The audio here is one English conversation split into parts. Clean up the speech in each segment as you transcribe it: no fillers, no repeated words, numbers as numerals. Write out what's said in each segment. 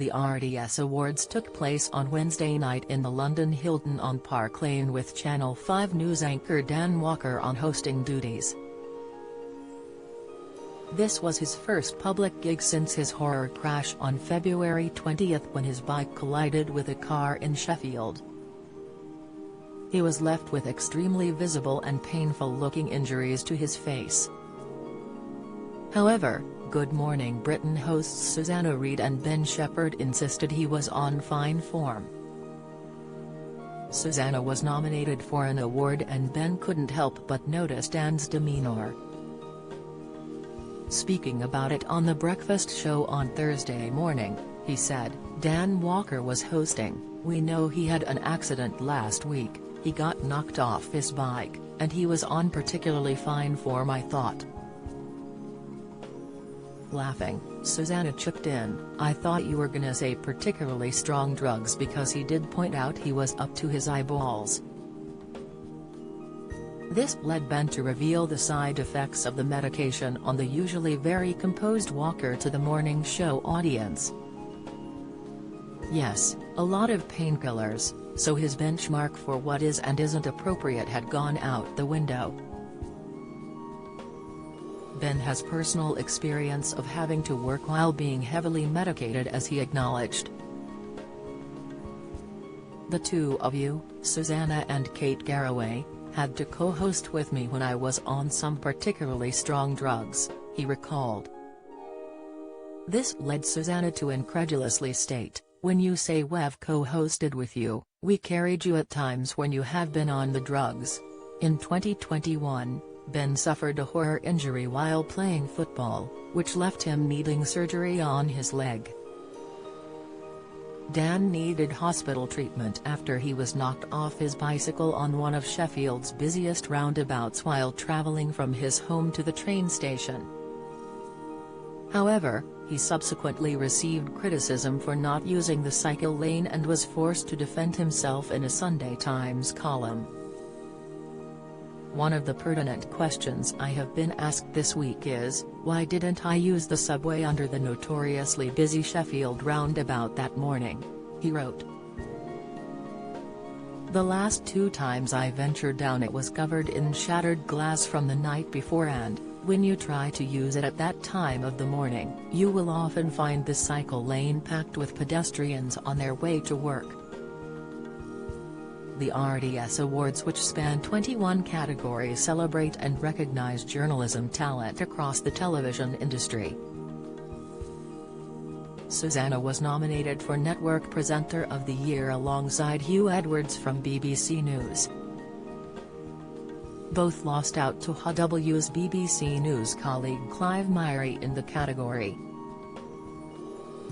The RDS Awards took place on Wednesday night in the London Hilton on Park Lane with Channel 5 News anchor Dan Walker on hosting duties. This was his first public gig since his horror crash on February 20 when his bike collided with a car in Sheffield. He was left with extremely visible and painful-looking injuries to his face. However, Good Morning Britain hosts Susanna Reid and Ben Shepherd insisted he was on fine form. Susanna was nominated for an award and Ben couldn't help but notice Dan's demeanour. Speaking about it on The Breakfast Show on Thursday morning, he said, "Dan Walker was hosting, we know he had an accident last week, he got knocked off his bike, and he was on particularly fine form I thought." Laughing, Susanna chipped in, "I thought you were gonna say particularly strong drugs because he did point out he was up to his eyeballs." This led Ben to reveal the side effects of the medication on the usually very composed Walker to the morning show audience. "Yes, a lot of painkillers, so his benchmark for what is and isn't appropriate had gone out the window." Ben has personal experience of having to work while being heavily medicated, as he acknowledged. "The two of you, Susanna and Kate Garraway, had to co-host with me when I was on some particularly strong drugs," he recalled. This led Susanna to incredulously state, "When you say we've co-hosted with you, we carried you at times when you have been on the drugs." In 2021, Ben suffered a horror injury while playing football, which left him needing surgery on his leg. Dan needed hospital treatment after he was knocked off his bicycle on one of Sheffield's busiest roundabouts while travelling from his home to the train station. However, he subsequently received criticism for not using the cycle lane and was forced to defend himself in a Sunday Times column. "One of the pertinent questions I have been asked this week is, why didn't I use the subway under the notoriously busy Sheffield roundabout that morning?" he wrote. "The last two times I ventured down it was covered in shattered glass from the night before, and, when you try to use it at that time of the morning, you will often find the cycle lane packed with pedestrians on their way to work." The RDS Awards, which span 21 categories, celebrate and recognize journalism talent across the television industry. Susanna was nominated for Network Presenter of the Year alongside Hugh Edwards from BBC News. Both lost out to HW's BBC News colleague Clive Myrie in the category.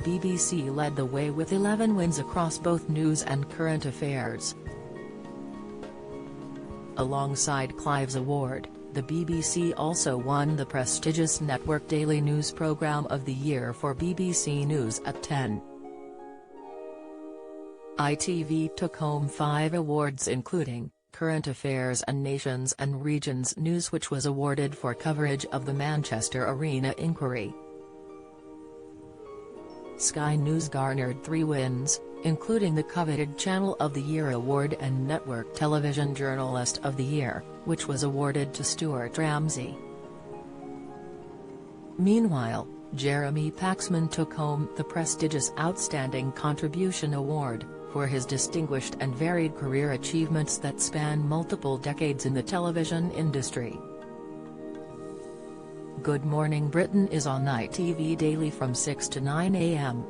BBC led the way with 11 wins across both news and current affairs. Alongside Clive's award, the BBC also won the prestigious Network Daily News Programme of the Year for BBC News at 10. ITV took home 5 awards including, Current Affairs and Nations and Regions News, which was awarded for coverage of the Manchester Arena inquiry. Sky News garnered 3 wins, including the coveted Channel of the Year award and Network Television Journalist of the Year, which was awarded to Stuart Ramsay. Meanwhile, Jeremy Paxman took home the prestigious Outstanding Contribution Award, for his distinguished and varied career achievements that span multiple decades in the television industry. Good Morning Britain is on ITV daily from 6 to 9 a.m.